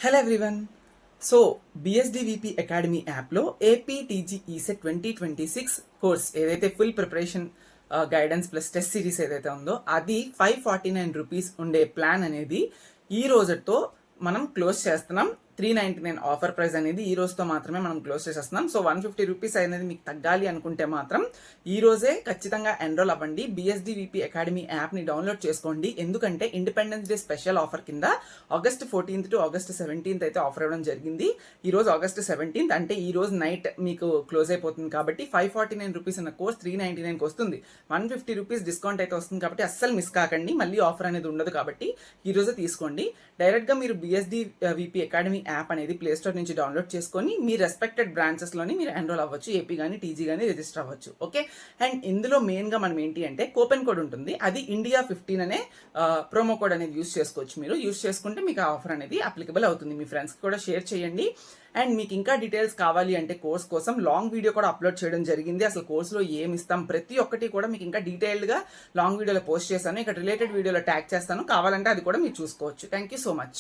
Hello everyone. So బిఎస్డివిపి academy యాప్లో ఏపీటీజీ ECET 2026 course ఏదైతే full preparation guidance plus test series ఏదైతే ఉందో అది 549 రూపీస్ ఉండే ప్లాన్ అనేది ఈ రోజుతో మనం క్లోజ్ చేస్తున్నాం. 399 ఆఫర్ ప్రైస్ అనేది ఈ రోజుతో మాత్రమే మనం క్లోజ్ చేసేస్తున్నాం. సో 150 రూపీస్ అనేది మీకు తగ్గాలి అనుకుంటే మాత్రం ఈ రోజే ఖచ్చితంగా ఎన్రోల్ అవ్వండి. బిఎస్డివిపి అకాడమీ యాప్ని డౌన్లోడ్ చేసుకోండి. ఎందుకంటే ఇండిపెండెన్స్ డే స్పెషల్ ఆఫర్ కింద August 14th to August 17th అయితే ఆఫర్ ఇవ్వడం జరిగింది. ఈ రోజు August 17th అంటే ఈ రోజు నైట్ మీకు క్లోజ్ అయిపోతుంది కాబట్టి 549 రూపీస్ ఉన్న కోర్స్ 399కి వస్తుంది. 150 రూపీస్ డిస్కౌంట్ అయితే వస్తుంది కాబట్టి అస్సలు మిస్ కాకండి. మళ్ళీ ఆఫర్ అనేది ఉండదు కాబట్టి ఈ రోజే తీసుకోండి. డైరెక్ట్గా మీరు బిఎస్డివిపి అకాడమీ యాప్ అనేది ప్లే స్టోర్ నుంచి డౌన్లోడ్ చేసుకొని మీ రెస్పెక్టెడ్ బ్రాంచెస్లోని మీరు ఎన్రోల్ అవ్వచ్చు. ఏపీ కానీ టీజీ కానీ రిజిస్టర్ అవ్వచ్చు. ఓకే, అండ్ ఇందులో మెయిన్గా మనం ఏంటి అంటే కూపన్ కోడ్ ఉంటుంది. అది India 15 అనే ప్రోమో కోడ్ అనేది యూస్ చేసుకోవచ్చు. మీరు యూస్ చేసుకుంటే మీకు ఆ ఆఫర్ అనేది అప్లికబుల్ అవుతుంది. మీ ఫ్రెండ్స్కి కూడా షేర్ చేయండి. అండ్ మీకు ఇంకా డీటెయిల్స్ కావాలి అంటే కోర్స్ కోసం లాంగ్ వీడియో కూడా అప్లోడ్ చేయడం జరిగింది. అసలు కోర్సులో ఏమి ఇస్తాం ప్రతి ఒక్కటి కూడా మీకు ఇంకా డీటెయిల్డ్గా లాంగ్ వీడియోలో పోస్ట్ చేశాను. ఇక్కడ రిలేటెడ్ వీడియోలో ట్యాగ్ చేస్తాను. కావాలంటే అది కూడా మీరు చూసుకోవచ్చు. Thank you so much.